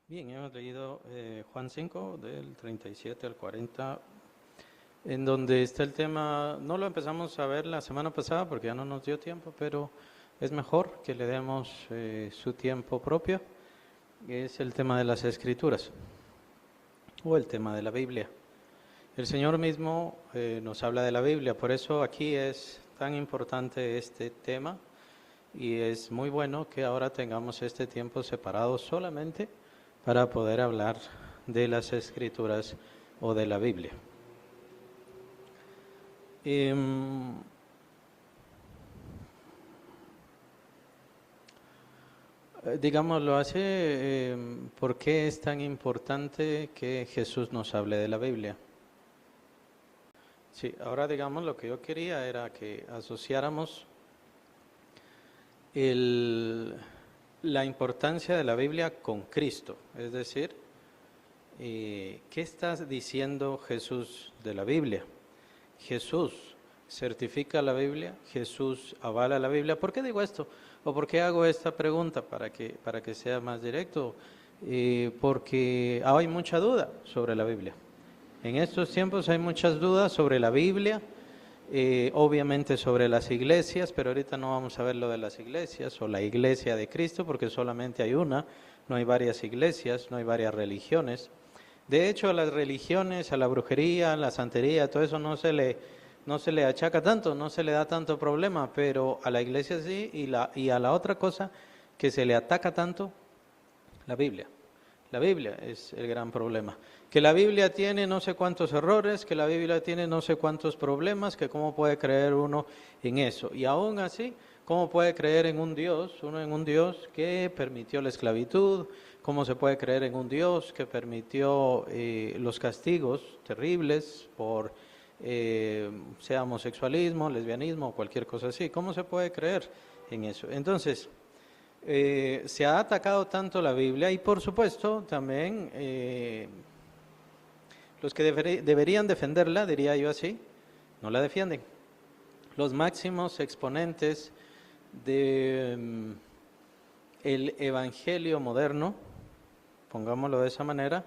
Bien, hemos leído Juan 5, del 37 al 40, en donde está el tema. No lo empezamos a ver la semana pasada porque ya no nos dio tiempo, pero es mejor que le demos su tiempo propio. Es el tema de las Escrituras, o el tema de la Biblia. El Señor mismo nos habla de la Biblia, por eso aquí es tan importante este tema, y es muy bueno que ahora tengamos este tiempo separado solamente para poder hablar de las Escrituras o de la Biblia. Digámoslo así, ¿por qué es tan importante que Jesús nos hable de la Biblia? Sí, ahora digamos, lo que yo quería era que asociáramos la importancia de la Biblia con Cristo, es decir, ¿qué está diciendo Jesús de la Biblia? Jesús certifica la Biblia, Jesús avala la Biblia. ¿Por qué digo esto? ¿O por qué hago esta pregunta? Para que sea más directo. Porque hay mucha duda sobre la Biblia. En estos tiempos hay muchas dudas sobre la Biblia, obviamente sobre las iglesias, pero ahorita no vamos a ver lo de las iglesias o la iglesia de Cristo, porque solamente hay una, no hay varias iglesias, no hay varias religiones. De hecho, a las religiones, a la brujería, a la santería, todo eso no se le achaca tanto, no se le da tanto problema, pero a la iglesia sí, y a la otra cosa que se le ataca tanto, la Biblia. La Biblia es el gran problema. Que la Biblia tiene no sé cuántos errores, que la Biblia tiene no sé cuántos problemas, que cómo puede creer uno en eso. Y aún así, ¿cómo puede creer en un Dios, uno en un Dios que permitió la esclavitud? ¿Cómo se puede creer en un Dios que permitió los castigos terribles por sea homosexualismo, lesbianismo o cualquier cosa así? ¿Cómo se puede creer en eso? Entonces, se ha atacado tanto la Biblia y por supuesto también los que deberían defenderla, diría yo así, no la defienden. Los máximos exponentes del el evangelio moderno, pongámoslo de esa manera,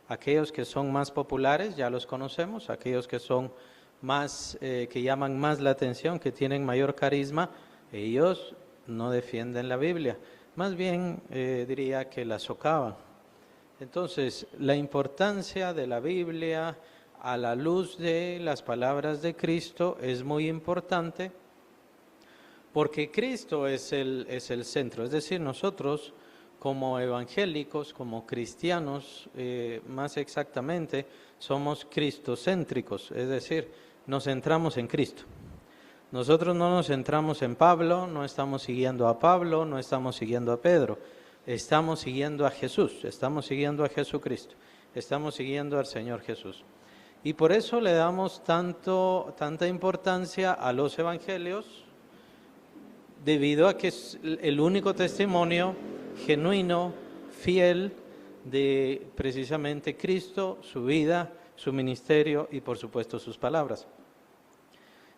aquellos que son más populares, ya los conocemos, aquellos que son más, que llaman más la atención, que tienen mayor carisma, ellos no defienden la Biblia, más bien diría que la socavan. Entonces, la importancia de la Biblia a la luz de las palabras de Cristo es muy importante, porque Cristo es el centro, es decir, nosotros como evangélicos, como cristianos, más exactamente, somos cristocéntricos, es decir, nos centramos en Cristo. Nosotros no nos centramos en Pablo, no estamos siguiendo a Pablo, no estamos siguiendo a Pedro, estamos siguiendo a Jesús, estamos siguiendo a Jesucristo, estamos siguiendo al Señor Jesús. Y por eso le damos tanta importancia a los evangelios, debido a que es el único testimonio genuino, fiel, de precisamente Cristo, su vida, su ministerio y por supuesto sus palabras.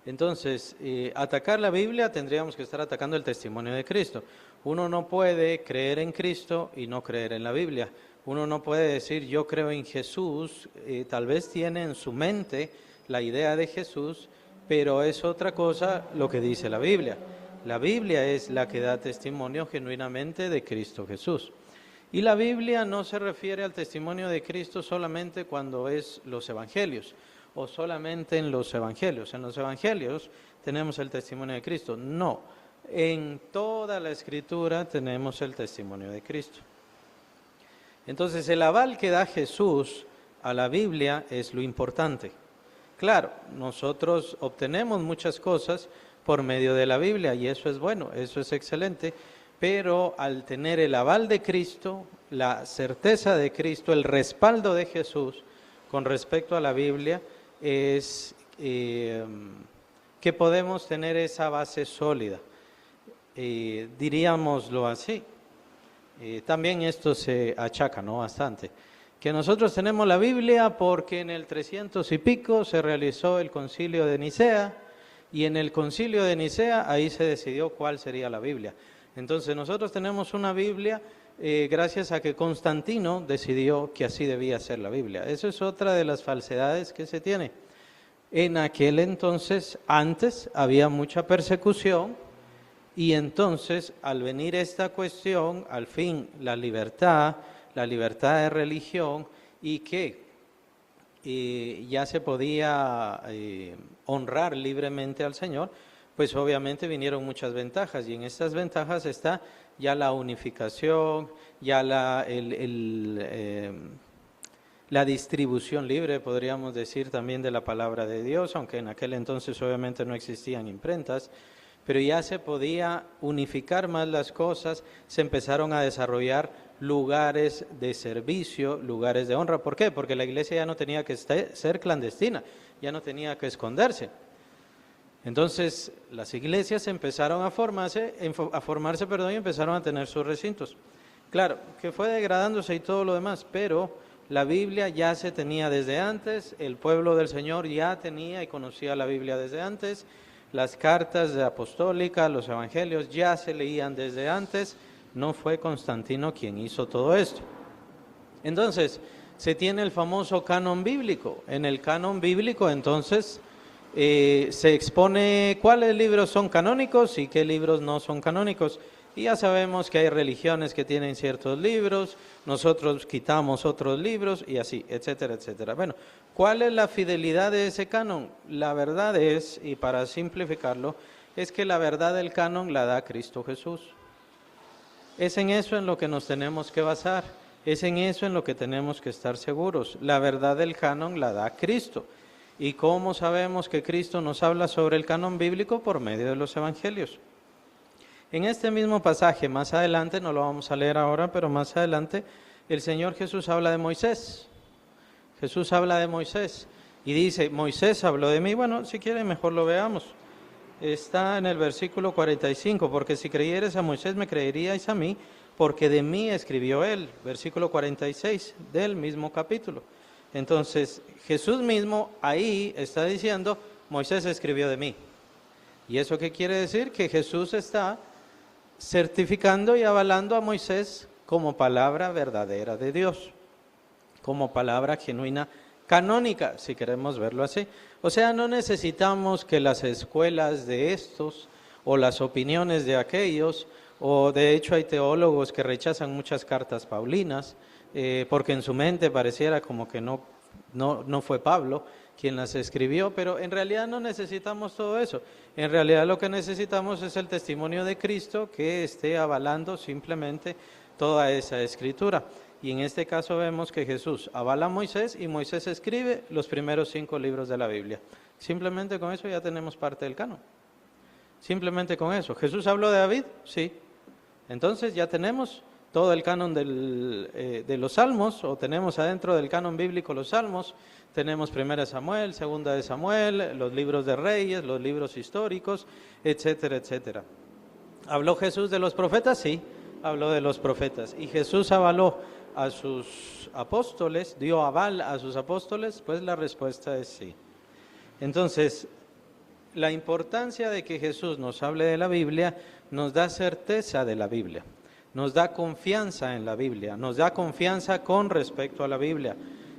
Entonces, atacar la Biblia tendríamos que estar atacando el testimonio de Cristo. Uno no puede creer en Cristo y no creer en la Biblia. Uno no puede decir yo creo en Jesús, tal vez tiene en su mente la idea de Jesús, pero es otra cosa lo que dice la Biblia. La Biblia es la que da testimonio genuinamente de Cristo Jesús. Y la Biblia no se refiere al testimonio de Cristo solamente cuando es los evangelios, o solamente en los evangelios. En los evangelios tenemos el testimonio de Cristo. No, en toda la Escritura tenemos el testimonio de Cristo. Entonces, el aval que da Jesús a la Biblia es lo importante. Claro, nosotros obtenemos muchas cosas por medio de la Biblia y eso es bueno, eso es excelente, pero al tener el aval de Cristo, la certeza de Cristo, el respaldo de Jesús con respecto a la Biblia, es que podemos tener esa base sólida, diríamoslo así. También esto se achaca, ¿no?, bastante, que nosotros tenemos la Biblia porque en el 300 y pico se realizó el concilio de Nicea, y en el concilio de Nicea ahí se decidió cuál sería la Biblia. Entonces nosotros tenemos una Biblia gracias a que Constantino decidió que así debía ser la Biblia. Eso es otra de las falsedades que se tiene. En aquel entonces, antes, había mucha persecución y entonces, al venir esta cuestión, al fin, la libertad de religión y que ya se podía honrar libremente al Señor, pues obviamente vinieron muchas ventajas y en estas ventajas está ya la unificación, ya la distribución libre, podríamos decir también de la palabra de Dios, aunque en aquel entonces obviamente no existían imprentas, pero ya se podía unificar más las cosas, se empezaron a desarrollar lugares de servicio, lugares de honra. ¿Por qué? Porque la iglesia ya no tenía que ser clandestina, ya no tenía que esconderse. Entonces, las iglesias empezaron a formarse, y empezaron a tener sus recintos. Claro, que fue degradándose y todo lo demás, pero la Biblia ya se tenía desde antes, el pueblo del Señor ya tenía y conocía la Biblia desde antes, las cartas apostólicas, los evangelios ya se leían desde antes, no fue Constantino quien hizo todo esto. Entonces, se tiene el famoso canon bíblico. En el canon bíblico, entonces, se expone cuáles libros son canónicos y qué libros no son canónicos. Y ya sabemos que hay religiones que tienen ciertos libros, nosotros quitamos otros libros y así, etcétera, etcétera. Bueno, ¿cuál es la fidelidad de ese canon? La verdad es, y para simplificarlo, es que la verdad del canon la da Cristo Jesús. Es en eso en lo que nos tenemos que basar, es en eso en lo que tenemos que estar seguros. La verdad del canon la da Cristo. ¿Y cómo sabemos que Cristo nos habla sobre el canon bíblico? Por medio de los evangelios. En este mismo pasaje, más adelante, no lo vamos a leer ahora, pero más adelante, el Señor Jesús habla de Moisés. Jesús habla de Moisés y dice, Moisés habló de mí. Bueno, si quieren mejor lo veamos. Está en el versículo 45, porque si creyeres a Moisés me creeríais a mí, porque de mí escribió él. Versículo 46 del mismo capítulo. Entonces, Jesús mismo ahí está diciendo, Moisés escribió de mí. ¿Y eso qué quiere decir? Que Jesús está certificando y avalando a Moisés como palabra verdadera de Dios, como palabra genuina, canónica, si queremos verlo así. O sea, no necesitamos que las escuelas de estos o las opiniones de aquellos, o de hecho hay teólogos que rechazan muchas cartas paulinas, porque en su mente pareciera como que no fue Pablo quien las escribió, pero en realidad no necesitamos todo eso. En realidad lo que necesitamos es el testimonio de Cristo que esté avalando simplemente toda esa escritura. Y en este caso vemos que Jesús avala a Moisés y Moisés escribe los primeros 5 libros de la Biblia. Simplemente con eso ya tenemos parte del canon. Simplemente con eso. ¿Jesús habló de David? Sí. Entonces ya tenemos todo el canon de los salmos, o tenemos adentro del canon bíblico los salmos, tenemos 1 Samuel, 2 de Samuel, los libros de Reyes, los libros históricos, etcétera, etcétera. ¿Habló Jesús de los profetas? Sí, habló de los profetas. ¿Y Jesús avaló a sus apóstoles, dio aval a sus apóstoles? Pues la respuesta es sí. Entonces, la importancia de que Jesús nos hable de la Biblia nos da certeza de la Biblia. Nos da confianza en la Biblia, nos da confianza con respecto a la Biblia,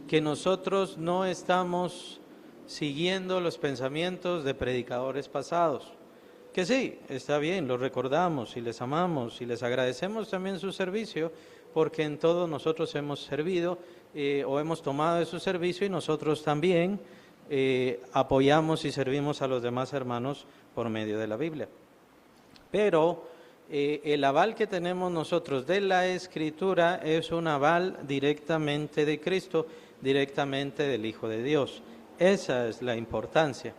que nosotros no estamos siguiendo los pensamientos de predicadores pasados, que sí, está bien, los recordamos y les amamos y les agradecemos también su servicio, porque en todo nosotros hemos servido o hemos tomado de su servicio y nosotros también apoyamos y servimos a los demás hermanos por medio de la Biblia. Pero el aval que tenemos nosotros de la Escritura es un aval directamente de Cristo, directamente del Hijo de Dios. Esa es la importancia.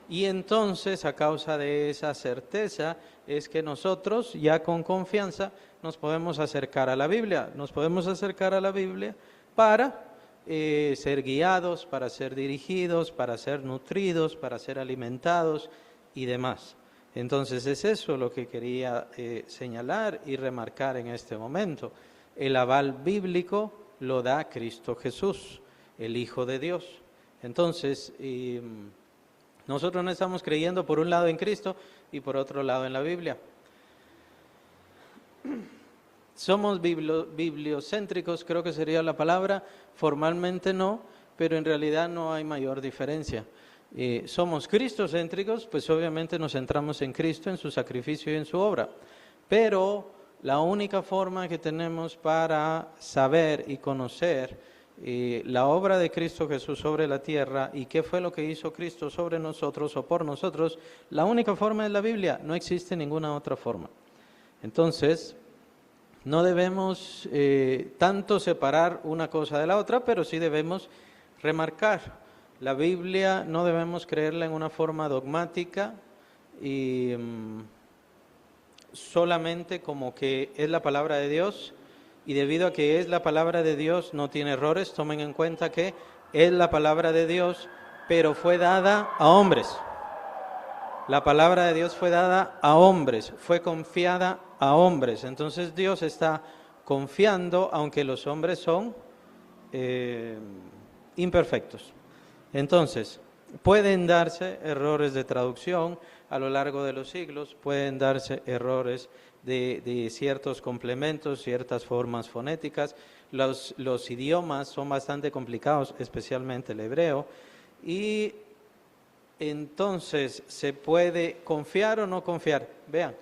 Y entonces, a causa de esa certeza, es que nosotros ya con confianza nos podemos acercar a la Biblia. Nos podemos acercar a la Biblia para ser guiados, para ser dirigidos, para ser nutridos, para ser alimentados y demás. Entonces es eso lo que quería señalar y remarcar en este momento. El aval bíblico lo da Cristo Jesús, el Hijo de Dios. Entonces, nosotros no estamos creyendo por un lado en Cristo y por otro lado en la Biblia. ¿Somos bibliocéntricos? Creo que sería la palabra. Formalmente no, pero en realidad no hay mayor diferencia. Somos cristocéntricos, pues obviamente nos centramos en Cristo, en su sacrificio y en su obra. Pero la única forma que tenemos para saber y conocer la obra de Cristo Jesús sobre la tierra y qué fue lo que hizo Cristo sobre nosotros o por nosotros, la única forma es la Biblia, no existe ninguna otra forma. Entonces, no debemos tanto separar una cosa de la otra, pero sí debemos remarcar. La Biblia no debemos creerla en una forma dogmática y solamente como que es la palabra de Dios, y debido a que es la palabra de Dios no tiene errores. Tomen en cuenta que es la palabra de Dios, pero fue dada a hombres. La palabra de Dios fue dada a hombres, fue confiada a hombres. Entonces Dios está confiando, aunque los hombres son imperfectos. Entonces, pueden darse errores de traducción a lo largo de los siglos, pueden darse errores de ciertos complementos, ciertas formas fonéticas. Los idiomas son bastante complicados, especialmente el hebreo, y entonces se puede confiar o no confiar. Vean,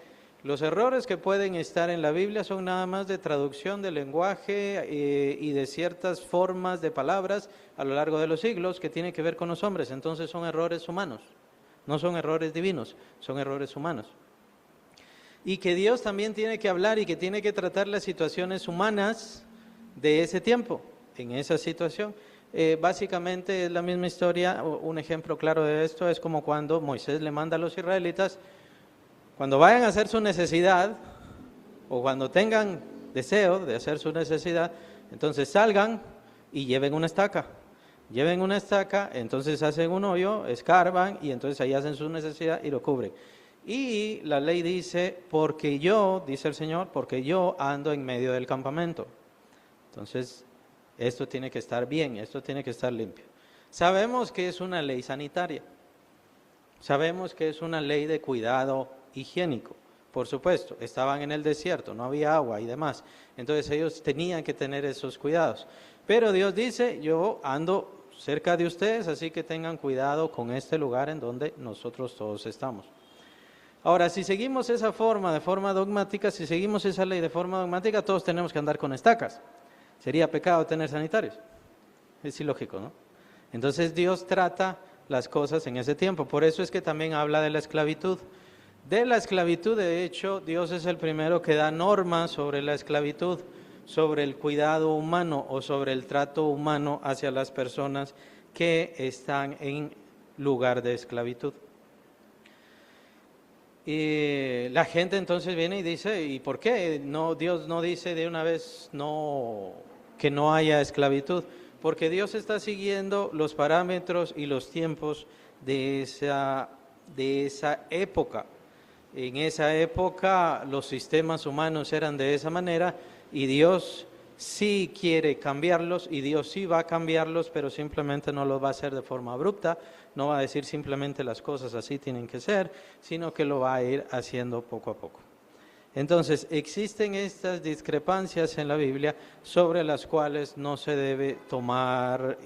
los errores que pueden estar en la Biblia son nada más de traducción del lenguaje y de ciertas formas de palabras a lo largo de los siglos que tienen que ver con los hombres. Entonces son errores humanos, no son errores divinos, son errores humanos. Y que Dios también tiene que hablar y que tiene que tratar las situaciones humanas de ese tiempo, en esa situación. Básicamente es la misma historia. Un ejemplo claro de esto es como cuando Moisés le manda a los israelitas: cuando vayan a hacer su necesidad, o cuando tengan deseo de hacer su necesidad, entonces salgan y lleven una estaca. Lleven una estaca, entonces hacen un hoyo, escarban y entonces ahí hacen su necesidad y lo cubren. Y la ley dice: porque yo, dice el Señor, porque yo ando en medio del campamento. Entonces, esto tiene que estar bien, esto tiene que estar limpio. Sabemos que es una ley sanitaria. Sabemos que es una ley de cuidado higiénico. Por supuesto, estaban en el desierto, no había agua y demás. Entonces ellos tenían que tener esos cuidados. Pero Dios dice: yo ando cerca de ustedes, así que tengan cuidado con este lugar en donde nosotros todos estamos. Ahora, si seguimos esa forma de forma dogmática, si seguimos esa ley de forma dogmática, todos tenemos que andar con estacas. Sería pecado tener sanitarios. Es ilógico, ¿no? Entonces Dios trata las cosas en ese tiempo. Por eso es que también habla de la esclavitud. De la esclavitud, de hecho, Dios es el primero que da normas sobre la esclavitud, sobre el cuidado humano o sobre el trato humano hacia las personas que están en lugar de esclavitud. Y la gente entonces viene y dice: ¿y por qué Dios no dice de una vez que no haya esclavitud? Porque Dios está siguiendo los parámetros y los tiempos de esa época. En esa época los sistemas humanos eran de esa manera y Dios sí quiere cambiarlos y Dios sí va a cambiarlos, pero simplemente no lo va a hacer de forma abrupta, no va a decir simplemente las cosas así tienen que ser, sino que lo va a ir haciendo poco a poco. Entonces, existen estas discrepancias en la Biblia sobre las cuales no se debe tomar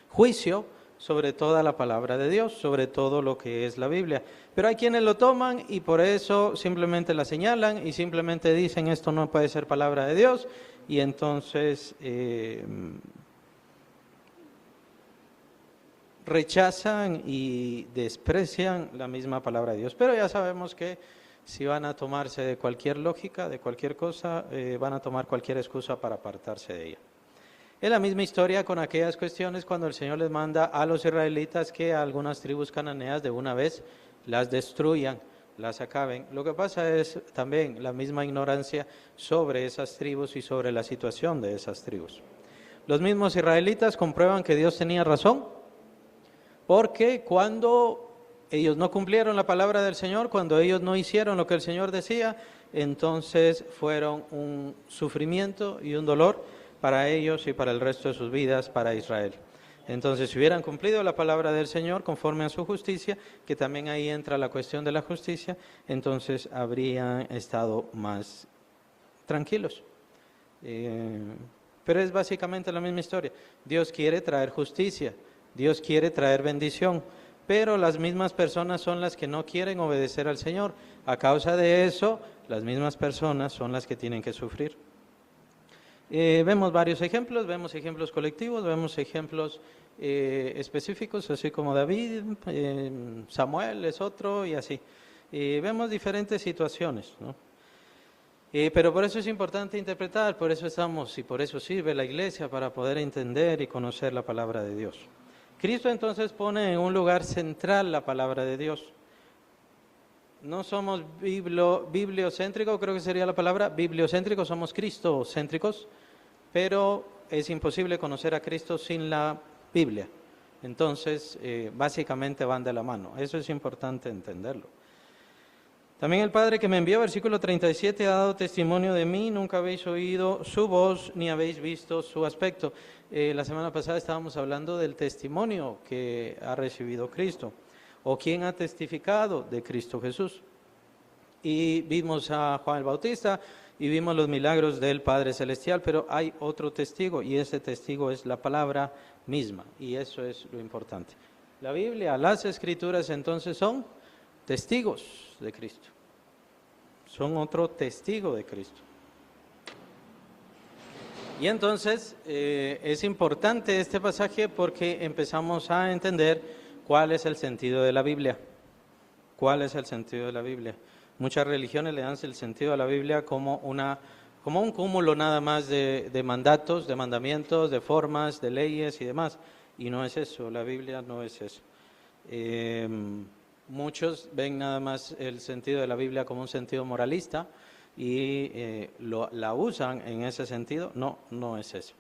juicio sobre toda la palabra de Dios, sobre todo lo que es la Biblia. Pero hay quienes lo toman y por eso simplemente la señalan y simplemente dicen: esto no puede ser palabra de Dios, y entonces rechazan y desprecian la misma palabra de Dios. Pero ya sabemos que si van a tomarse de cualquier lógica, de cualquier cosa, van a tomar cualquier excusa para apartarse de ella. Es la misma historia con aquellas cuestiones cuando el Señor les manda a los israelitas que a algunas tribus cananeas de una vez las destruyan, las acaben. Lo que pasa es también la misma ignorancia sobre esas tribus y sobre la situación de esas tribus. Los mismos israelitas comprueban que Dios tenía razón, porque cuando ellos no cumplieron la palabra del Señor, cuando ellos no hicieron lo que el Señor decía, entonces fueron un sufrimiento y un dolor para ellos y para el resto de sus vidas, para Israel. Entonces, si hubieran cumplido la palabra del Señor conforme a su justicia, que también ahí entra la cuestión de la justicia, entonces habrían estado más tranquilos. Pero es básicamente la misma historia. Dios quiere traer justicia, Dios quiere traer bendición, pero las mismas personas son las que no quieren obedecer al Señor. A causa de eso, las mismas personas son las que tienen que sufrir. Vemos varios ejemplos, vemos ejemplos colectivos, vemos ejemplos específicos, así como David, Samuel es otro y así. Vemos diferentes situaciones, ¿no? Pero por eso es importante interpretar, por eso estamos y por eso sirve la iglesia, para poder entender y conocer la palabra de Dios. Cristo entonces pone en un lugar central la palabra de Dios. No somos bibliocéntricos, creo que sería la palabra, bibliocéntricos, somos cristocéntricos, pero es imposible conocer a Cristo sin la Biblia. Entonces, básicamente van de la mano. Eso es importante entenderlo. También el Padre que me envió, versículo 37, ha dado testimonio de mí, nunca habéis oído su voz ni habéis visto su aspecto. La semana pasada estábamos hablando del testimonio que ha recibido Cristo, o quién ha testificado de Cristo Jesús. Y vimos a Juan el Bautista y vimos los milagros del Padre Celestial, pero hay otro testigo y ese testigo es la palabra misma, y eso es lo importante. La Biblia, las Escrituras entonces son testigos de Cristo, son otro testigo de Cristo. Y entonces es importante este pasaje porque empezamos a entender cuál es el sentido de la Biblia. ¿Cuál es el sentido de la Biblia? Muchas religiones le dan el sentido a la Biblia como un cúmulo nada más de mandatos, de mandamientos, de formas, de leyes y demás. Y no es eso, la Biblia no es eso. Muchos ven nada más el sentido de la Biblia como un sentido moralista y la usan en ese sentido. No, no es eso.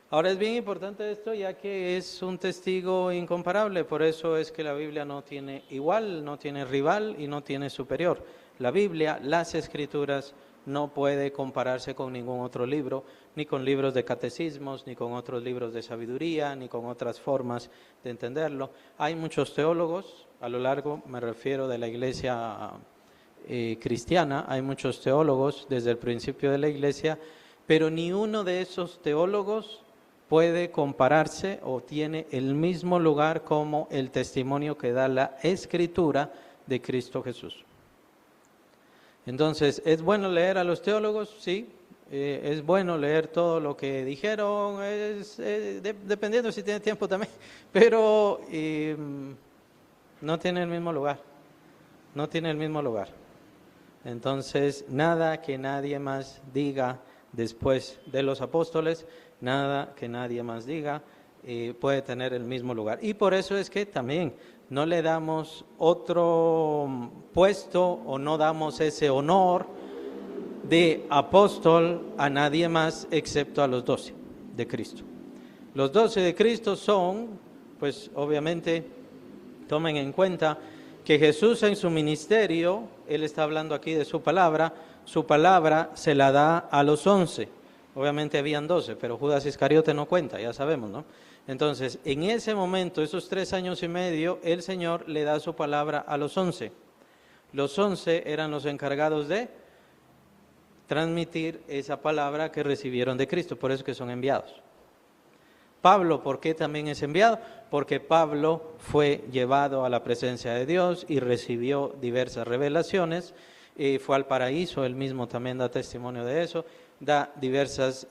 Ahora es bien importante esto, ya que es un testigo incomparable, por eso es que la Biblia no tiene igual, no tiene rival y no tiene superior. La Biblia, las Escrituras, no puede compararse con ningún otro libro, ni con libros de catecismos, ni con otros libros de sabiduría, ni con otras formas de entenderlo. Hay muchos teólogos, a lo largo, me refiero de la iglesia cristiana, hay muchos teólogos desde el principio de la iglesia, pero ni uno de esos teólogos puede compararse o tiene el mismo lugar como el testimonio que da la Escritura de Cristo Jesús. Entonces, ¿es bueno leer a los teólogos? Sí, es bueno leer todo lo que dijeron, dependiendo si tiene tiempo también, pero no tiene el mismo lugar, no tiene el mismo lugar. Entonces, nada que nadie más diga después de los apóstoles, nada que nadie más diga puede tener el mismo lugar. Y por eso es que también no le damos otro puesto o no damos ese honor de apóstol a nadie más excepto a los 12 de Cristo. Los 12 de Cristo son, pues obviamente, tomen en cuenta que Jesús en su ministerio, Él está hablando aquí de su palabra se la da a los 11. Obviamente habían 12, pero Judas Iscariote no cuenta, ya sabemos, ¿no? Entonces, en ese momento, esos 3 años y medio, el Señor le da su palabra a los 11. Los 11 eran los encargados de transmitir esa palabra que recibieron de Cristo, por eso que son enviados. Pablo, ¿por qué también es enviado? Porque Pablo fue llevado a la presencia de Dios y recibió diversas revelaciones, fue al paraíso, él mismo también da testimonio de eso, da diversos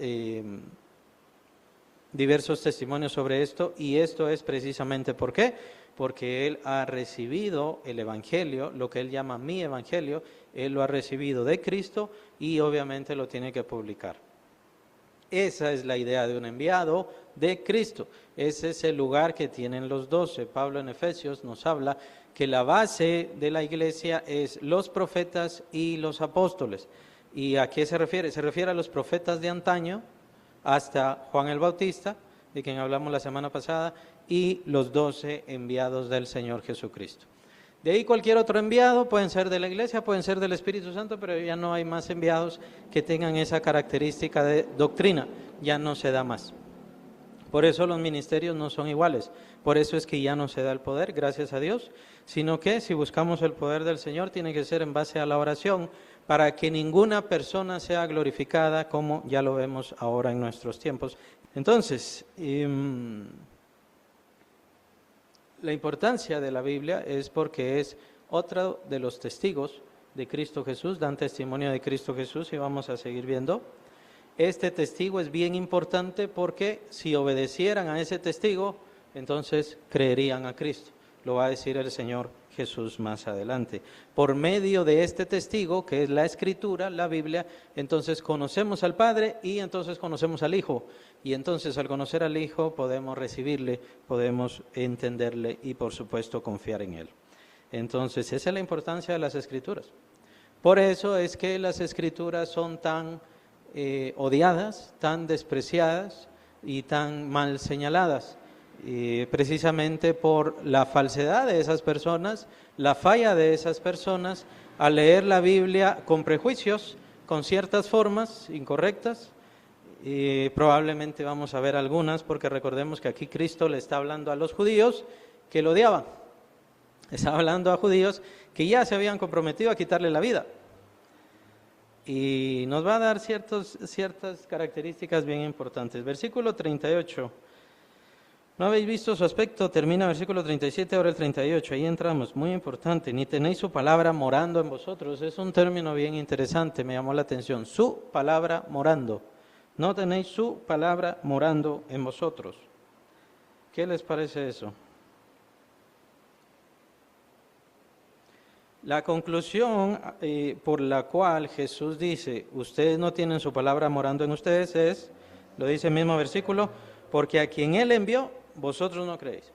testimonios sobre esto, y esto es precisamente ¿por qué? Porque él ha recibido el Evangelio, lo que él llama mi Evangelio, él lo ha recibido de Cristo y obviamente lo tiene que publicar. Esa es la idea de un enviado de Cristo, ese es el lugar que tienen los 12. Pablo en Efesios nos habla que la base de la iglesia es los profetas y los apóstoles. ¿Y a qué se refiere? Se refiere a los profetas de antaño, hasta Juan el Bautista, de quien hablamos la semana pasada, y los 12 enviados del Señor Jesucristo. De ahí cualquier otro enviado, pueden ser de la iglesia, pueden ser del Espíritu Santo, pero ya no hay más enviados que tengan esa característica de doctrina, ya no se da más. Por eso los ministerios no son iguales. Por eso es que ya no se da el poder, gracias a Dios, sino que si buscamos el poder del Señor tiene que ser en base a la oración para que ninguna persona sea glorificada como ya lo vemos ahora en nuestros tiempos. Entonces, la importancia de la Biblia es porque es otro de los testigos de Cristo Jesús, dan testimonio de Cristo Jesús y vamos a seguir viendo. Este testigo es bien importante porque si obedecieran a ese testigo, entonces creerían a Cristo. Lo va a decir el Señor Jesús más adelante. Por medio de este testigo, que es la Escritura, la Biblia, entonces conocemos al Padre y entonces conocemos al Hijo. Y entonces al conocer al Hijo podemos recibirle, podemos entenderle y por supuesto confiar en Él. Entonces esa es la importancia de las Escrituras. Por eso es que las Escrituras son tan odiadas, tan despreciadas y tan mal señaladas, precisamente por la falsedad de esas personas, la falla de esas personas al leer la Biblia con prejuicios, con ciertas formas incorrectas. Probablemente vamos a ver algunas, porque recordemos que aquí Cristo le está hablando a los judíos que lo odiaban, está hablando a judíos que ya se habían comprometido a quitarle la vida. Y nos va a dar ciertas características bien importantes. Versículo 38. ¿No habéis visto su aspecto? Termina versículo 37, ahora el 38. Ahí entramos, muy importante. Ni tenéis su palabra morando en vosotros. Es un término bien interesante, me llamó la atención. Su palabra morando. No tenéis su palabra morando en vosotros. ¿Qué les parece eso? La conclusión por la cual Jesús dice, ustedes no tienen su palabra morando en ustedes es, lo dice el mismo versículo, porque a quien Él envió, vosotros no creéis.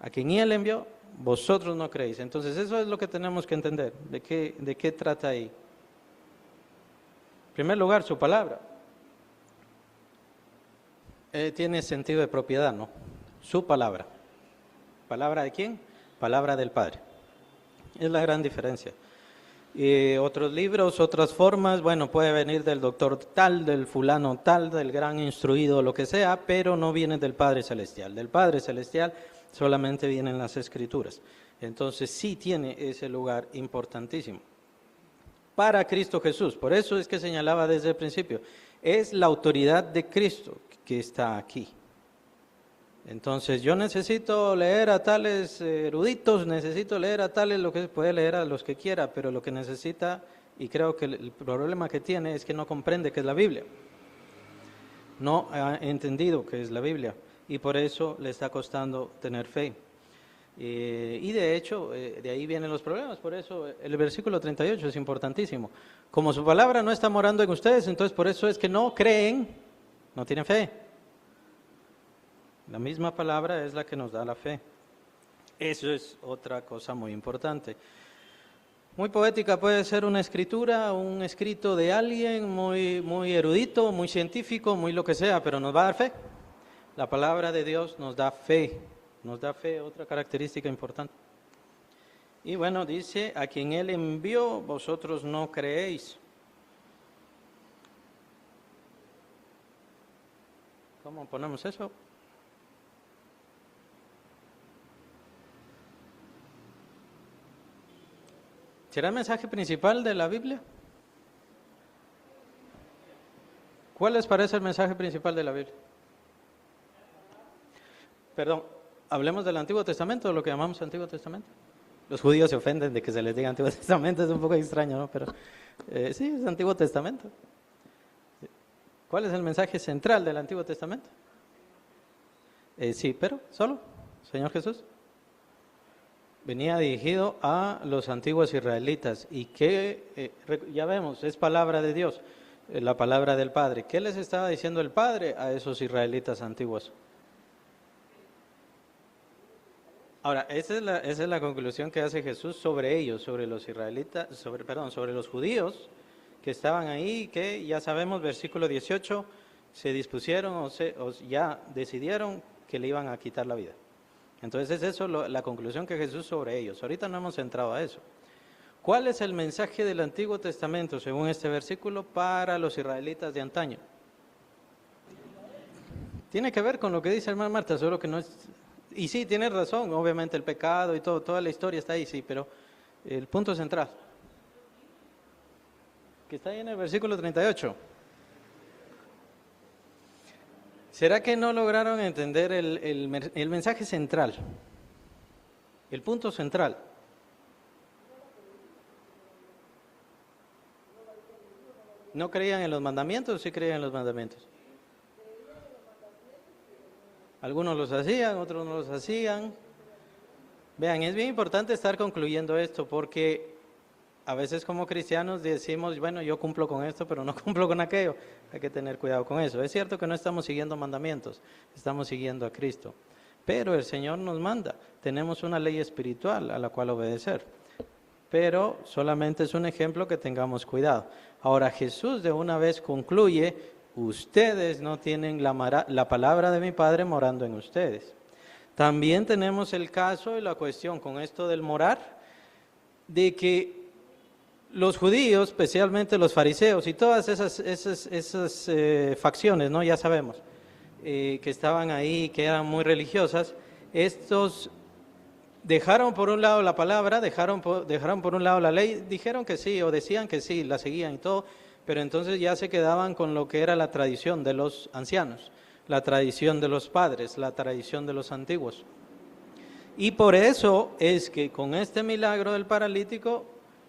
A quien Él envió, vosotros no creéis. Entonces eso es lo que tenemos que entender, de qué trata ahí. En primer lugar, su palabra. Tiene sentido de propiedad, ¿no? Su palabra. ¿Palabra de quién? Palabra del Padre. Es la gran diferencia. Otros libros, otras formas, bueno, puede venir del doctor tal, del fulano tal, del gran instruido, lo que sea, pero no viene del Padre Celestial. Del Padre Celestial solamente vienen las Escrituras. Entonces sí tiene ese lugar importantísimo. Para Cristo Jesús, por eso es que señalaba desde el principio, es la autoridad de Cristo que está aquí. Entonces yo necesito leer a tales eruditos, necesito leer a tales, lo que puede leer a los que quiera, pero lo que necesita, y creo que el problema que tiene es que no comprende qué es la Biblia. No ha entendido qué es la Biblia y por eso le está costando tener fe. Y de hecho, de ahí vienen los problemas, por eso el versículo 38 es importantísimo. Como su palabra no está morando en ustedes, entonces por eso es que no creen, no tienen fe. La misma palabra es la que nos da la fe. Eso es otra cosa muy importante. Muy poética puede ser una escritura, un escrito de alguien muy erudito, muy científico, muy lo que sea, pero nos va a dar fe. La palabra de Dios nos da fe, otra característica importante. Y bueno, dice, a quien Él envió, vosotros no creéis. ¿Cómo ponemos eso? ¿Será el mensaje principal de la Biblia? ¿Cuál les parece el mensaje principal de la Biblia? Perdón, hablemos del Antiguo Testamento, de lo que llamamos Antiguo Testamento. Los judíos se ofenden de que se les diga Antiguo Testamento, es un poco extraño, ¿no? Pero sí, es Antiguo Testamento. ¿Cuál es el mensaje central del Antiguo Testamento? Sí, pero solo, Señor Jesús. Venía dirigido a los antiguos israelitas y que, ya vemos, es palabra de Dios, la palabra del Padre. ¿Qué les estaba diciendo el Padre a esos israelitas antiguos? Ahora, esa es la conclusión que hace Jesús sobre ellos, sobre los israelitas, sobre los judíos que estaban ahí, que ya sabemos, versículo 18, se dispusieron o ya decidieron que le iban a quitar la vida. Entonces es eso la conclusión que Jesús sobre ellos. Ahorita no hemos entrado a eso. ¿Cuál es el mensaje del Antiguo Testamento, según este versículo, para los israelitas de antaño? Tiene que ver con lo que dice hermana Marta, solo que no es... Y sí, tiene razón, obviamente el pecado y todo, toda la historia está ahí, sí, pero el punto central, que está ahí en el versículo 38. ¿Será que no lograron entender el mensaje central? El punto central. ¿No creían en los mandamientos o sí creían en los mandamientos? Algunos los hacían, otros no los hacían. Vean, es bien importante estar concluyendo esto porque a veces como cristianos decimos, bueno, yo cumplo con esto, pero no cumplo con aquello. Hay que tener cuidado con eso. Es cierto que no estamos siguiendo mandamientos, estamos siguiendo a Cristo. Pero el Señor nos manda, tenemos una ley espiritual a la cual obedecer. Pero solamente es un ejemplo que tengamos cuidado. Ahora Jesús de una vez concluye, ustedes no tienen la palabra de mi Padre morando en ustedes. También tenemos el caso y la cuestión con esto del morar, de que los judíos, especialmente los fariseos y todas esas facciones, ¿no? Ya sabemos, que estaban ahí, que eran muy religiosas, estos dejaron por un lado la palabra, dejaron por un lado la ley, dijeron que sí o decían que sí, la seguían y todo, pero entonces ya se quedaban con lo que era la tradición de los ancianos, la tradición de los padres, la tradición de los antiguos. Y por eso es que con este milagro del paralítico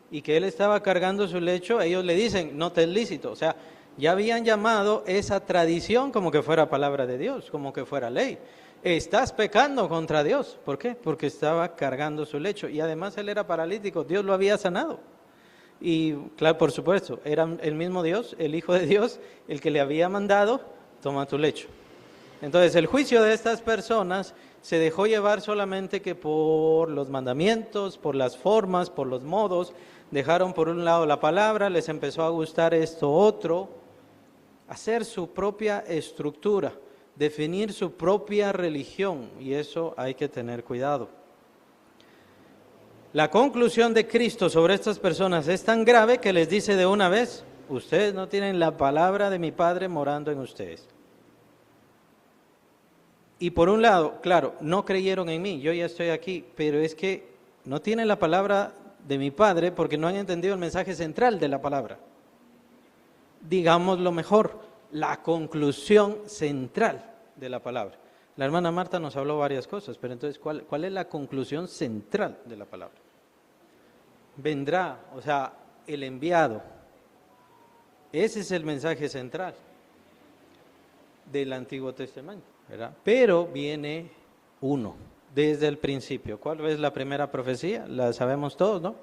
y que él estaba cargando su lecho, ellos le dicen, no te es lícito. O sea, ya habían llamado esa tradición como que fuera palabra de Dios, como que fuera ley. Estás pecando contra Dios. ¿Por qué? Porque estaba cargando su lecho. Y además él era paralítico, Dios lo había sanado. Y claro, por supuesto, era el mismo Dios, el Hijo de Dios, el que le había mandado, toma tu lecho. Entonces el juicio de estas personas se dejó llevar solamente que por los mandamientos, por las formas, por los modos, dejaron por un lado la palabra, les empezó a gustar esto otro, hacer su propia estructura, definir su propia religión, y eso hay que tener cuidado. La conclusión de Cristo sobre estas personas es tan grave que les dice de una vez, ustedes no tienen la palabra de mi Padre morando en ustedes. Y por un lado, claro, no creyeron en mí, yo ya estoy aquí, pero es que no tienen la palabra de mi Padre porque no han entendido el mensaje central de la palabra. Digámoslo mejor, la conclusión central de la palabra. La hermana Marta nos habló varias cosas, pero entonces, ¿cuál es la conclusión central de la palabra? Vendrá, o sea, el enviado. Ese es el mensaje central del Antiguo Testamento, ¿verdad? Pero viene uno, desde el principio. ¿Cuál es la primera profecía? La sabemos todos, ¿no?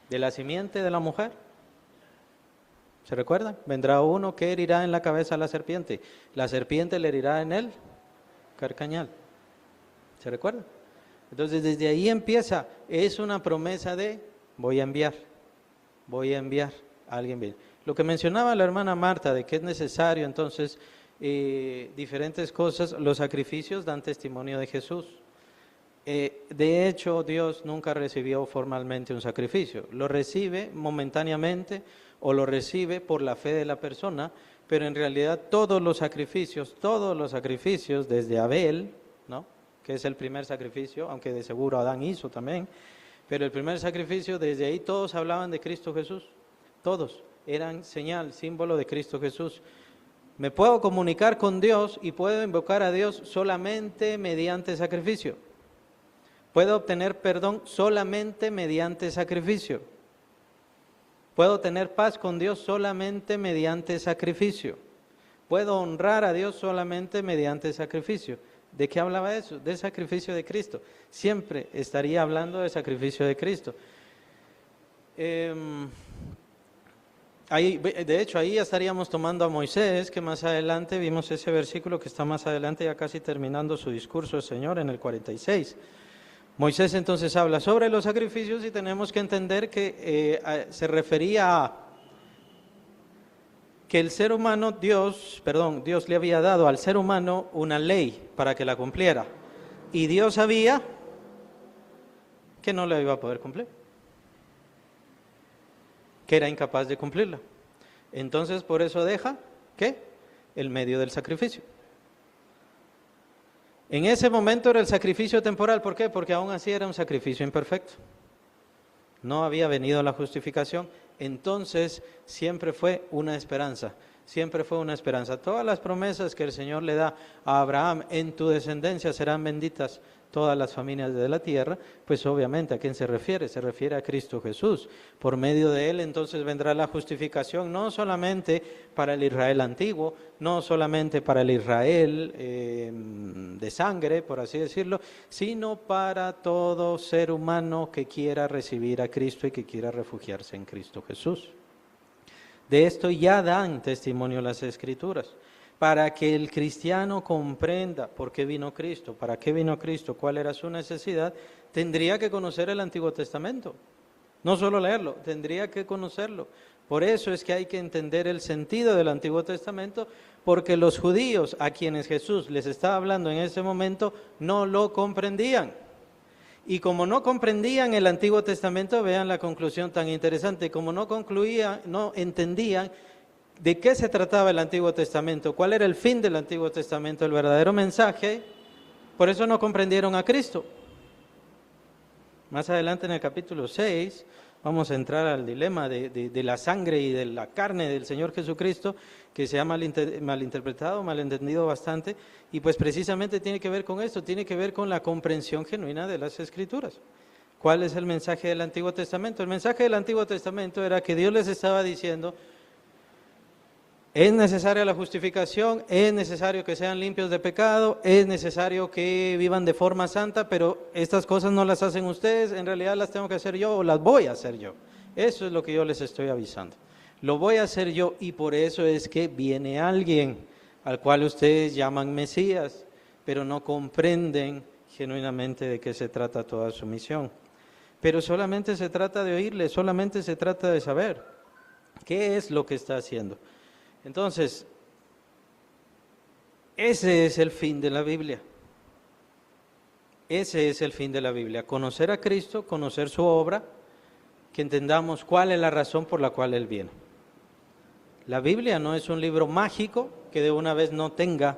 De la simiente de la mujer. ¿Se recuerdan? Vendrá uno que herirá en la cabeza a la serpiente le herirá en el carcañal. ¿Se recuerdan? Entonces desde ahí empieza, es una promesa de voy a enviar a alguien bien. Lo que mencionaba la hermana Marta de que es necesario entonces diferentes cosas, los sacrificios dan testimonio de Jesús. De hecho, Dios nunca recibió formalmente un sacrificio, lo recibe momentáneamente o lo recibe por la fe de la persona, pero en realidad todos los sacrificios desde Abel, ¿no? Que es el primer sacrificio, aunque de seguro Adán hizo también, pero el primer sacrificio, desde ahí todos hablaban de Cristo Jesús, todos eran señal, símbolo de Cristo Jesús. Me puedo comunicar con Dios y puedo invocar a Dios solamente mediante sacrificio. Puedo obtener perdón solamente mediante sacrificio. Puedo tener paz con Dios solamente mediante sacrificio. Puedo honrar a Dios solamente mediante sacrificio. ¿De qué hablaba eso? Del sacrificio de Cristo. Siempre estaría hablando del sacrificio de Cristo. De hecho, ahí ya estaríamos tomando a Moisés, que más adelante vimos ese versículo que está más adelante, ya casi terminando su discurso el Señor en el 46. Moisés entonces habla sobre los sacrificios y tenemos que entender que se refería a que el ser humano, Dios le había dado al ser humano una ley para que la cumpliera. Y Dios sabía que no la iba a poder cumplir, que era incapaz de cumplirla. Entonces, por eso deja, ¿qué? El medio del sacrificio. En ese momento era el sacrificio temporal. ¿Por qué? Porque aún así era un sacrificio imperfecto. No había venido la justificación. Entonces siempre fue una esperanza. Siempre fue una esperanza. Todas las promesas que el Señor le da a Abraham, en tu descendencia serán benditas todas las familias de la tierra, pues obviamente ¿a quién se refiere? Se refiere a Cristo Jesús. Por medio de Él entonces vendrá la justificación, no solamente para el Israel antiguo, no solamente para el Israel de sangre, por así decirlo, sino para todo ser humano que quiera recibir a Cristo y que quiera refugiarse en Cristo Jesús. De esto ya dan testimonio las Escrituras. Para que el cristiano comprenda por qué vino Cristo, para qué vino Cristo, cuál era su necesidad, tendría que conocer el Antiguo Testamento. No solo leerlo, tendría que conocerlo. Por eso es que hay que entender el sentido del Antiguo Testamento, porque los judíos a quienes Jesús les estaba hablando en ese momento no lo comprendían. Y como no comprendían el Antiguo Testamento, vean la conclusión tan interesante, como no entendían de qué se trataba el Antiguo Testamento, cuál era el fin del Antiguo Testamento, el verdadero mensaje, por eso no comprendieron a Cristo. Más adelante en el capítulo 6 vamos a entrar al dilema de la sangre y de la carne del Señor Jesucristo, que se ha malinterpretado, malentendido bastante, y pues precisamente tiene que ver con esto, tiene que ver con la comprensión genuina de las Escrituras. ¿Cuál es el mensaje del Antiguo Testamento? El mensaje del Antiguo Testamento era que Dios les estaba diciendo: es necesaria la justificación, es necesario que sean limpios de pecado, es necesario que vivan de forma santa, pero estas cosas no las hacen ustedes, en realidad las tengo que hacer yo o las voy a hacer yo. Eso es lo que yo les estoy avisando. Lo voy a hacer yo y por eso es que viene alguien al cual ustedes llaman Mesías, pero no comprenden genuinamente de qué se trata toda su misión. Pero solamente se trata de oírle, solamente se trata de saber qué es lo que está haciendo. Entonces, ese es el fin de la Biblia. Ese es el fin de la Biblia. Conocer a Cristo, conocer su obra, que entendamos cuál es la razón por la cual Él viene. La Biblia no es un libro mágico que de una vez no tenga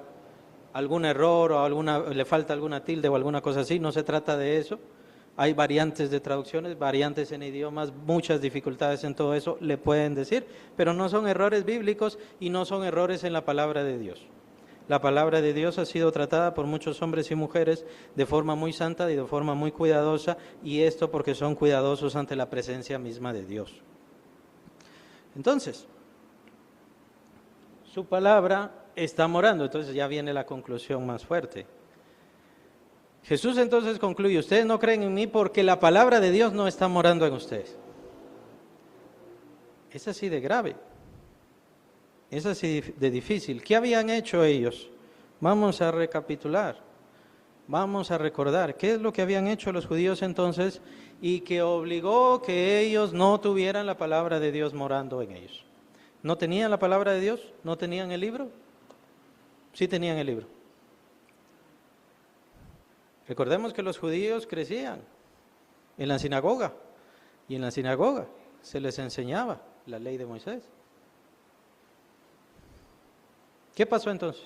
algún error o le falta alguna tilde o alguna cosa así. No se trata de eso. Hay variantes de traducciones, variantes en idiomas, muchas dificultades en todo eso, le pueden decir, pero no son errores bíblicos y no son errores en la palabra de Dios. La palabra de Dios ha sido tratada por muchos hombres y mujeres de forma muy santa y de forma muy cuidadosa, y esto porque son cuidadosos ante la presencia misma de Dios. Entonces, su palabra está morando, entonces ya viene la conclusión más fuerte. Jesús entonces concluye: ustedes no creen en mí porque la palabra de Dios no está morando en ustedes. Es así de grave, es así de difícil. ¿Qué habían hecho ellos? Vamos a recapitular, vamos a recordar qué es lo que habían hecho los judíos entonces y que obligó que ellos no tuvieran la palabra de Dios morando en ellos. ¿No tenían la palabra de Dios? ¿No tenían el libro? Sí tenían el libro. Recordemos que los judíos crecían en la sinagoga y en la sinagoga se les enseñaba la ley de Moisés. ¿Qué pasó entonces?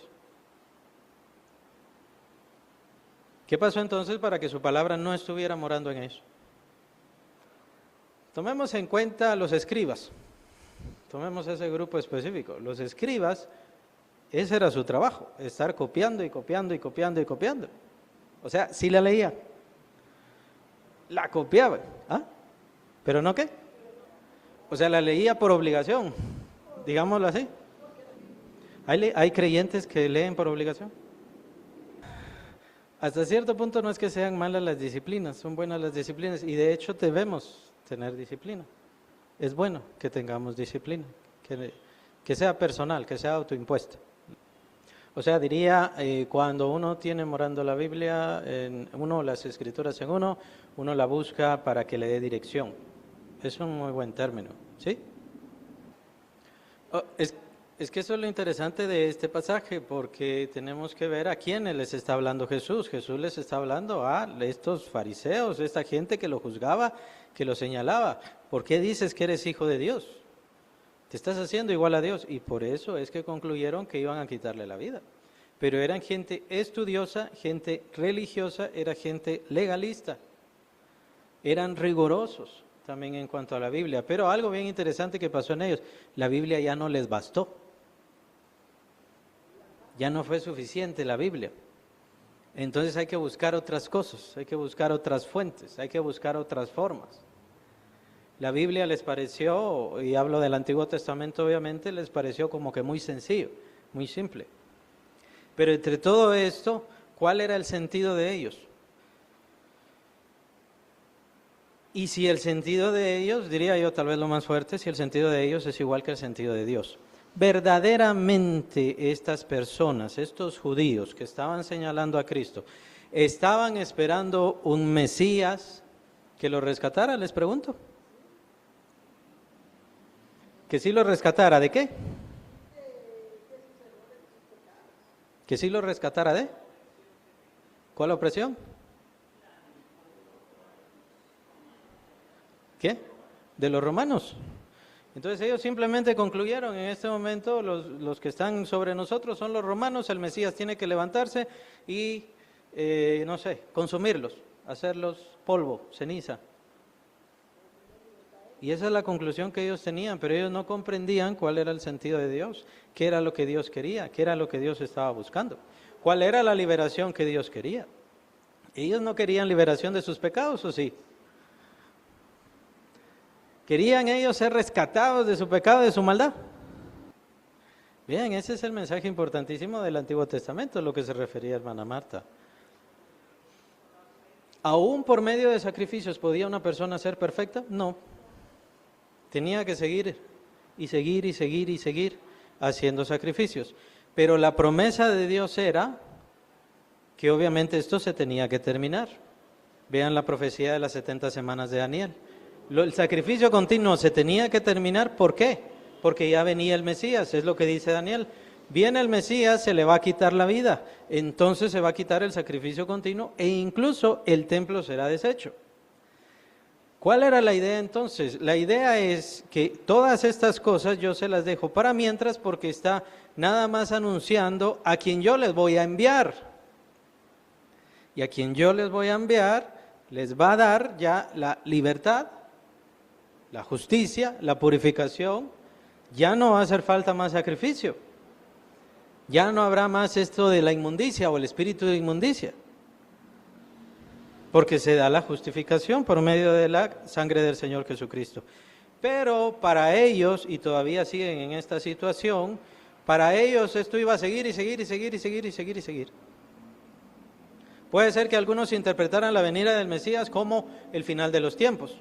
¿Qué pasó entonces para que su palabra no estuviera morando en ellos? Tomemos en cuenta a los escribas, tomemos ese grupo específico. Los escribas, ese era su trabajo, estar copiando y copiando y copiando y copiando. O sea, sí la leía, la copiaba, ¿ah? ¿Pero no qué? O sea, la leía por obligación, digámoslo así. ¿Hay creyentes que leen por obligación? Hasta cierto punto no es que sean malas las disciplinas, son buenas las disciplinas y de hecho debemos tener disciplina. Es bueno que tengamos disciplina, que sea personal, que sea autoimpuesta. O sea, diría, cuando uno tiene morando la Biblia, las escrituras en uno la busca para que le dé dirección. Es un muy buen término, ¿sí? Es que eso es lo interesante de este pasaje, porque tenemos que ver a quiénes les está hablando Jesús. Jesús les está hablando a estos fariseos, esta gente que lo juzgaba, que lo señalaba. ¿Por qué dices que eres hijo de Dios? Te estás haciendo igual a Dios, y por eso es que concluyeron que iban a quitarle la vida. pero eran gente estudiosa, gente religiosa, era gente legalista, eran rigurosos también en cuanto a la Biblia. Pero algo bien interesante que pasó en ellos, la Biblia ya no les bastó, ya no fue suficiente la Biblia. Entonces hay que buscar otras cosas, hay que buscar otras fuentes, hay que buscar otras formas. La Biblia les pareció, y hablo del Antiguo Testamento obviamente, les pareció como que muy sencillo, muy simple. Pero entre todo esto, ¿cuál era el sentido de ellos? Y si el sentido de ellos, diría yo tal vez lo más fuerte, si el sentido de ellos es igual que el sentido de Dios. Verdaderamente estas personas, estos judíos que estaban señalando a Cristo, ¿estaban esperando un Mesías que los rescatara? Les pregunto. ¿Que sí los rescatara de qué? ¿Que sí los rescatara de? ¿Cuál opresión? ¿Qué? ¿De los romanos? Entonces ellos simplemente concluyeron en este momento, los que están sobre nosotros son los romanos, el Mesías tiene que levantarse y, no sé, consumirlos, hacerlos polvo, ceniza. Y esa es la conclusión que ellos tenían, pero ellos no comprendían cuál era el sentido de Dios, qué era lo que Dios quería, qué era lo que Dios estaba buscando, cuál era la liberación que Dios quería. Ellos no querían liberación de sus pecados, ¿o sí? ¿Querían ellos ser rescatados de su pecado, de su maldad? Bien, ese es el mensaje importantísimo del Antiguo Testamento, a lo que se refería hermana Marta. ¿Aún por medio de sacrificios podía una persona ser perfecta? No. Tenía que seguir y seguir y seguir y seguir haciendo sacrificios. Pero la promesa de Dios era que obviamente esto se tenía que terminar. Vean la profecía de las 70 semanas de Daniel. El sacrificio continuo se tenía que terminar, ¿por qué? Porque ya venía el Mesías, es lo que dice Daniel. Viene el Mesías, se le va a quitar la vida, entonces se va a quitar el sacrificio continuo e incluso el templo será deshecho. ¿Cuál era la idea entonces? La idea es que todas estas cosas yo se las dejo para mientras porque está nada más anunciando a quien yo les voy a enviar. Y a quien yo les voy a enviar les va a dar ya la libertad, la justicia, la purificación. Ya no va a hacer falta más sacrificio. Ya no habrá más esto de la inmundicia o el espíritu de inmundicia. Porque se da la justificación por medio de la sangre del Señor Jesucristo. Pero para ellos, y todavía siguen en esta situación, para ellos esto iba a seguir y seguir y seguir y seguir y seguir y seguir. Puede ser que algunos interpretaran la venida del Mesías como el final de los tiempos.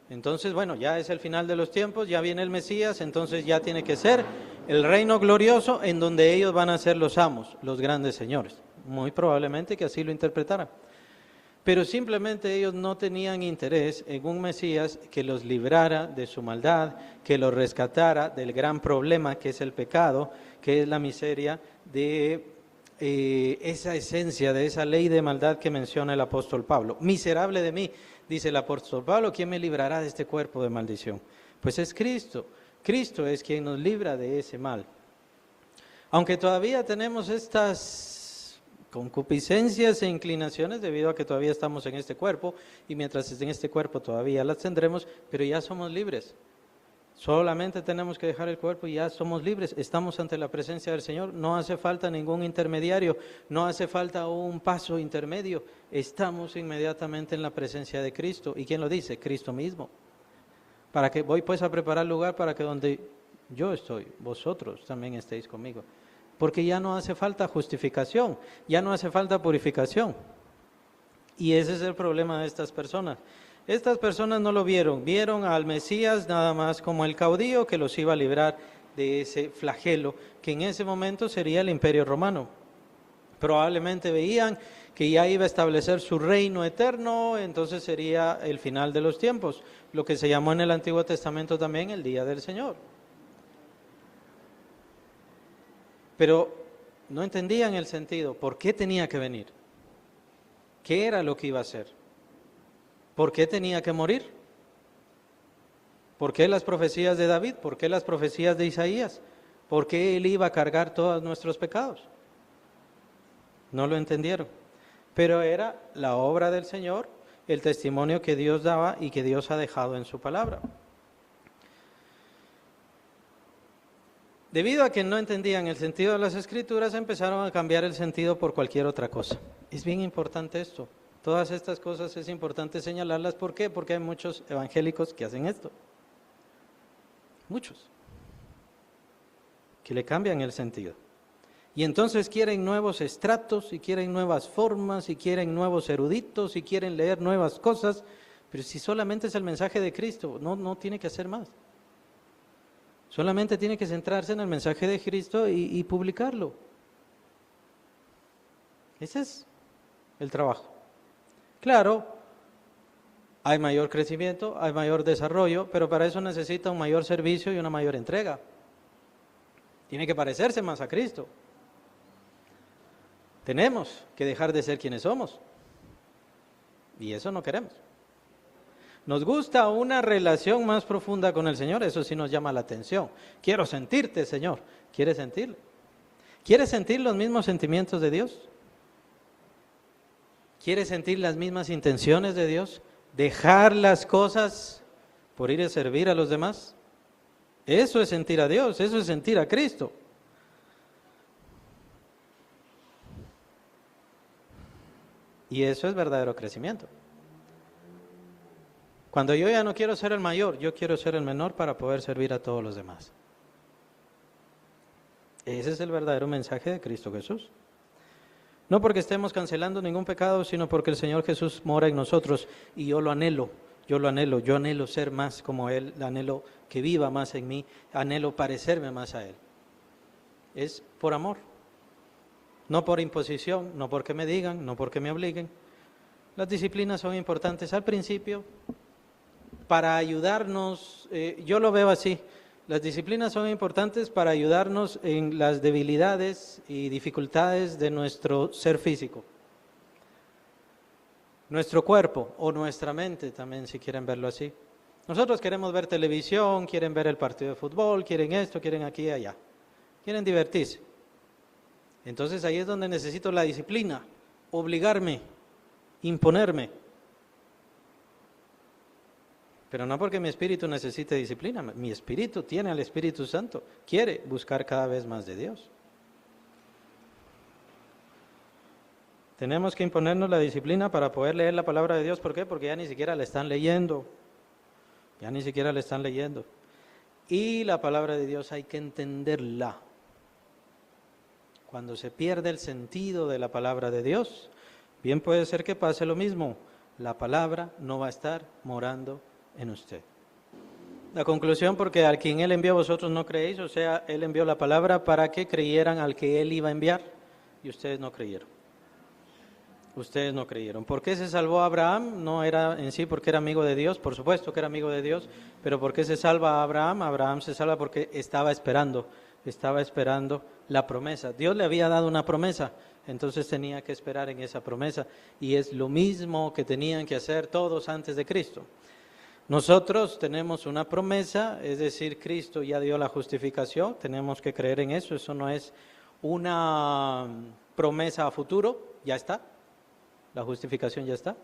Entonces, bueno, ya es el final de los tiempos, ya viene el Mesías, entonces ya tiene que ser el reino glorioso en donde ellos van a ser los amos, los grandes señores. Muy probablemente que así lo interpretaran. Pero simplemente ellos no tenían interés en un Mesías que los librara de su maldad, que los rescatara del gran problema que es el pecado, que es la miseria de esa esencia, de esa ley de maldad que menciona el apóstol Pablo. Miserable de mí, dice el apóstol Pablo, ¿quién me librará de este cuerpo de maldición? Pues es Cristo. Cristo es quien nos libra de ese mal. Aunque todavía tenemos estas concupiscencias e inclinaciones debido a que todavía estamos en este cuerpo y mientras esté en este cuerpo todavía las tendremos, pero ya somos libres. Solamente tenemos que dejar el cuerpo y ya somos libres, estamos ante la presencia del Señor, no hace falta ningún intermediario, no hace falta un paso intermedio, estamos inmediatamente en la presencia de Cristo. ¿Y quién lo dice? Cristo mismo. Para que voy pues a preparar lugar para que donde yo estoy, vosotros también estéis conmigo. Porque ya no hace falta justificación, ya no hace falta purificación. Y ese es el problema de estas personas. Estas personas no lo vieron, vieron al Mesías nada más como el caudillo que los iba a librar de ese flagelo, que en ese momento sería el Imperio Romano. Probablemente veían que ya iba a establecer su reino eterno, entonces sería el final de los tiempos, lo que se llamó en el Antiguo Testamento también el Día del Señor. Pero no entendían el sentido, ¿por qué tenía que venir? ¿Qué era lo que iba a hacer? ¿Por qué tenía que morir? ¿Por qué las profecías de David? ¿Por qué las profecías de Isaías? ¿Por qué él iba a cargar todos nuestros pecados? no lo entendieron. Pero era la obra del Señor, el testimonio que Dios daba y que Dios ha dejado en su palabra. Debido a que no entendían el sentido de las Escrituras, empezaron a cambiar el sentido por cualquier otra cosa. Es bien importante esto. Todas estas cosas es importante señalarlas. ¿Por qué? Porque hay muchos evangélicos que hacen esto. Muchos. Que le cambian el sentido. Y entonces quieren nuevos estratos, y quieren nuevas formas, y quieren nuevos eruditos, y quieren leer nuevas cosas. Pero si solamente es el mensaje de Cristo, no tiene que hacer más. Solamente tiene que centrarse en el mensaje de Cristo y publicarlo. Ese es el trabajo. Claro, hay mayor crecimiento, hay mayor desarrollo, pero para eso necesita un mayor servicio y una mayor entrega. Tiene que parecerse más a Cristo. Tenemos que dejar de ser quienes somos. Y eso no queremos. Nos gusta una relación más profunda con el Señor, eso sí nos llama la atención. Quiero sentirte, Señor. ¿Quieres sentirle? ¿Quieres sentir los mismos sentimientos de Dios? ¿Quieres sentir las mismas intenciones de Dios? ¿Dejar las cosas por ir a servir a los demás? Eso es sentir a Dios, eso es sentir a Cristo. Y eso es verdadero crecimiento. Cuando yo ya no quiero ser el mayor, yo quiero ser el menor para poder servir a todos los demás. Ese es el verdadero mensaje de Cristo Jesús. No porque estemos cancelando ningún pecado, sino porque el Señor Jesús mora en nosotros y yo anhelo ser más como Él, anhelo que viva más en mí, anhelo parecerme más a Él. Es por amor, no por imposición, no porque me digan, no porque me obliguen. Las disciplinas son importantes al principio para ayudarnos, yo lo veo así, las disciplinas son importantes para ayudarnos en las debilidades y dificultades de nuestro ser físico. Nuestro cuerpo o nuestra mente también, si quieren verlo así. Nosotros queremos ver televisión, quieren ver el partido de fútbol, quieren esto, quieren aquí y allá. Quieren divertirse. Entonces ahí es donde necesito la disciplina, obligarme, imponerme. Pero no porque mi espíritu necesite disciplina, mi espíritu tiene al Espíritu Santo, quiere buscar cada vez más de Dios. Tenemos que imponernos la disciplina para poder leer la palabra de Dios. ¿Por qué? Porque ya ni siquiera la están leyendo. Y la palabra de Dios hay que entenderla. Cuando se pierde el sentido de la palabra de Dios, bien puede ser que pase lo mismo. La palabra no va a estar morando en usted. La conclusión, porque al quien Él envió vosotros no creéis, o sea, Él envió la palabra para que creyeran al que Él iba a enviar, y ustedes no creyeron. ¿Por qué se salvó a Abraham? No era en sí porque era amigo de Dios, por supuesto que era amigo de Dios, pero ¿por qué se salva a Abraham? Abraham se salva porque estaba esperando la promesa. Dios le había dado una promesa, entonces tenía que esperar en esa promesa, y es lo mismo que tenían que hacer todos antes de Cristo. Nosotros tenemos una promesa, es decir, Cristo ya dio la justificación, tenemos que creer en eso, eso no es una promesa a futuro, ya está, la justificación ya está,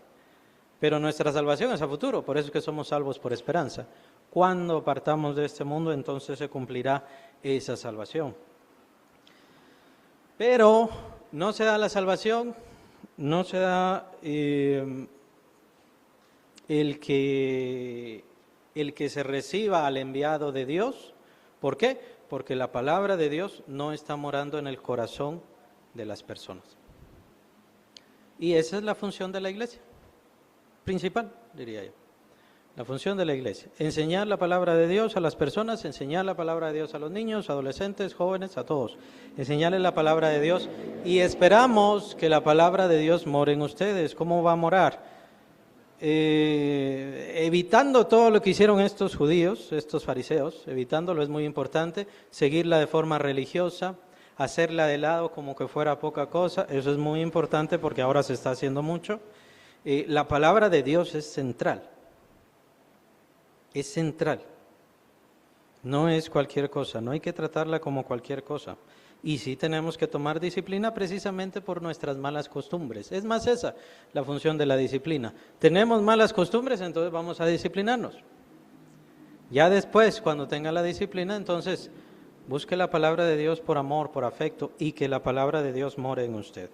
pero nuestra salvación es a futuro, por eso es que somos salvos por esperanza. Cuando partamos de este mundo, entonces se cumplirá esa salvación. Pero no se da la salvación, no se da el que se reciba al enviado de Dios. ¿Por qué? Porque la palabra de Dios no está morando en el corazón de las personas. Y esa es la función de la iglesia, principal, diría yo. La función de la iglesia, enseñar la palabra de Dios a las personas, enseñar la palabra de Dios a los niños, adolescentes, jóvenes, a todos. Enseñarles la palabra de Dios y esperamos que la palabra de Dios more en ustedes. ¿Cómo va a morar? Evitando todo lo que hicieron estos judíos, estos fariseos, evitándolo es muy importante, seguirla de forma religiosa, hacerla de lado como que fuera poca cosa, eso es muy importante porque ahora se está haciendo mucho. La palabra de Dios es central, no es cualquier cosa, no hay que tratarla como cualquier cosa. Y sí tenemos que tomar disciplina precisamente por nuestras malas costumbres. Es más esa la función de la disciplina. Tenemos malas costumbres, entonces vamos a disciplinarnos. Ya después, cuando tenga la disciplina, entonces busque la palabra de Dios por amor, por afecto, y que la palabra de Dios more en usted.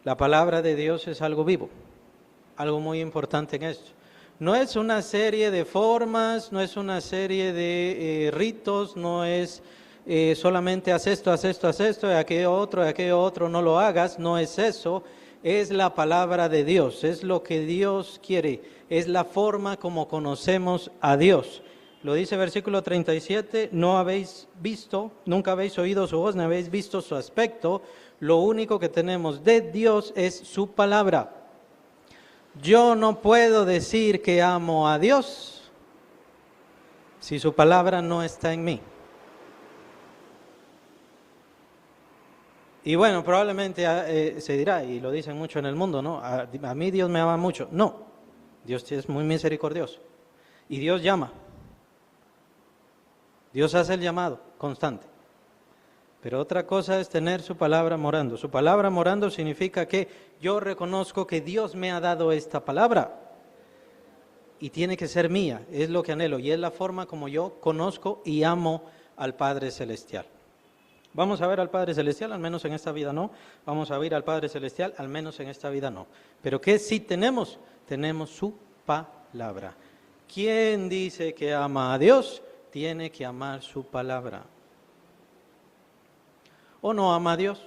La palabra de Dios es algo vivo, algo muy importante en esto. No es una serie de formas, no es una serie de ritos, no es solamente haz esto, y aquello otro, no lo hagas, no es eso. Es la palabra de Dios, es lo que Dios quiere, es la forma como conocemos a Dios. Lo dice versículo 37, no habéis visto, nunca habéis oído su voz, ni habéis visto su aspecto. Lo único que tenemos de Dios es su palabra. Yo no puedo decir que amo a Dios si su palabra no está en mí. Y bueno, probablemente se dirá, y lo dicen mucho en el mundo, ¿no? A mí Dios me ama mucho. No, Dios es muy misericordioso. Y Dios llama. Dios hace el llamado constante. Pero otra cosa es tener su palabra morando. Su palabra morando significa que yo reconozco que Dios me ha dado esta palabra y tiene que ser mía, es lo que anhelo y es la forma como yo conozco y amo al Padre Celestial. Vamos a ver al Padre Celestial, al menos en esta vida no. Vamos a ver al Padre Celestial, al menos en esta vida no. Pero ¿qué sí tenemos? Tenemos su palabra. ¿Quién dice que ama a Dios? Tiene que amar su palabra. O no ama a Dios,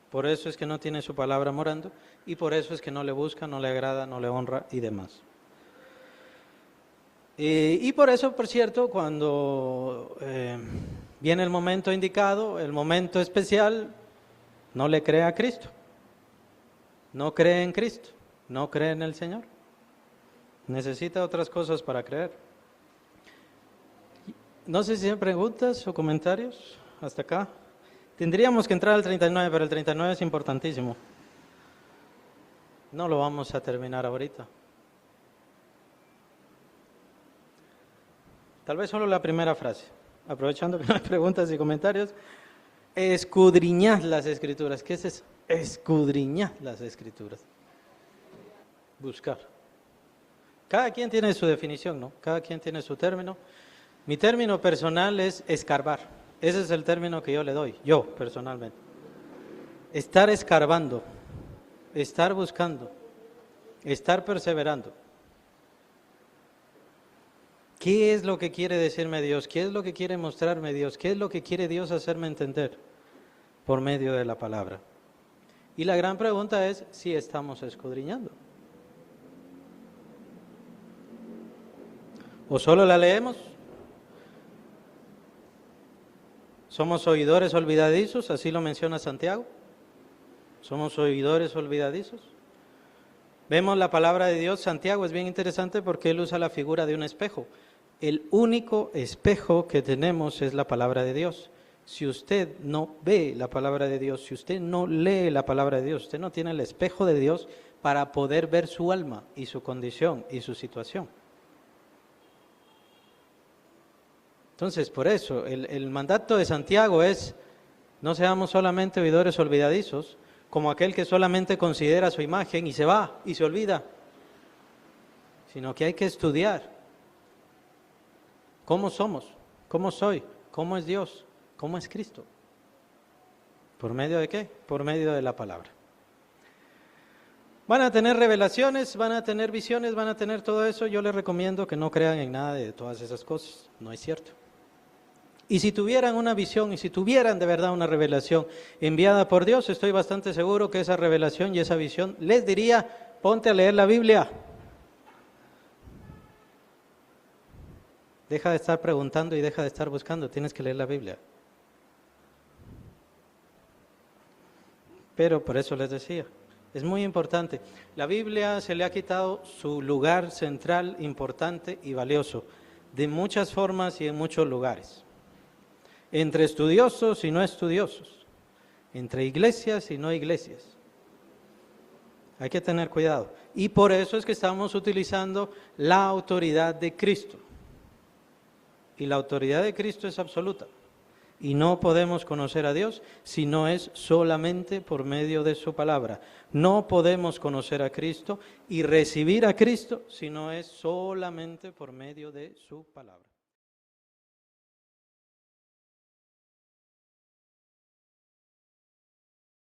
por eso es que no tiene su palabra morando y por eso es que no le busca, no le agrada, no le honra y demás. Y por eso, por cierto, cuando viene el momento indicado, el momento especial, no le cree a Cristo, no cree en Cristo, no cree en el Señor. Necesita otras cosas para creer. No sé si hay preguntas o comentarios hasta acá. Tendríamos que entrar al 39, pero el 39 es importantísimo. No lo vamos a terminar ahorita. Tal vez solo la primera frase. Aprovechando que no hay preguntas y comentarios. Escudriñad las Escrituras. ¿Qué es eso? Escudriñad las Escrituras. Buscar. Cada quien tiene su definición, ¿no? Cada quien tiene su término. Mi término personal es escarbar. Ese es el término que yo le doy, yo personalmente. Estar escarbando, estar buscando, estar perseverando. ¿Qué es lo que quiere decirme Dios? ¿Qué es lo que quiere mostrarme Dios? ¿Qué es lo que quiere Dios hacerme entender por medio de la palabra? Y la gran pregunta es si estamos escudriñando. ¿O solo la leemos? ¿Somos oidores olvidadizos? Así lo menciona Santiago. ¿Somos oidores olvidadizos? Vemos la palabra de Dios. Santiago es bien interesante porque él usa la figura de un espejo. El único espejo que tenemos es la palabra de Dios. Si usted no ve la palabra de Dios, si usted no lee la palabra de Dios, usted no tiene el espejo de Dios para poder ver su alma y su condición y su situación. Entonces, por eso, el mandato de Santiago es, no seamos solamente oidores olvidadizos, como aquel que solamente considera su imagen y se va y se olvida, sino que hay que estudiar cómo somos, cómo soy, cómo es Dios, cómo es Cristo. ¿Por medio de qué? Por medio de la palabra. Van a tener revelaciones, van a tener visiones, van a tener todo eso. Yo les recomiendo que no crean en nada de todas esas cosas, no es cierto. Y si tuvieran una visión y si tuvieran de verdad una revelación enviada por Dios, estoy bastante seguro que esa revelación y esa visión les diría, ponte a leer la Biblia. Deja de estar preguntando y deja de estar buscando, tienes que leer la Biblia. Pero por eso les decía, es muy importante. La Biblia se le ha quitado su lugar central, importante y valioso, de muchas formas y en muchos lugares. Entre estudiosos y no estudiosos, entre iglesias y no iglesias. Hay que tener cuidado. Y por eso es que estamos utilizando la autoridad de Cristo. Y la autoridad de Cristo es absoluta. Y no podemos conocer a Dios si no es solamente por medio de su palabra. No podemos conocer a Cristo y recibir a Cristo si no es solamente por medio de su palabra.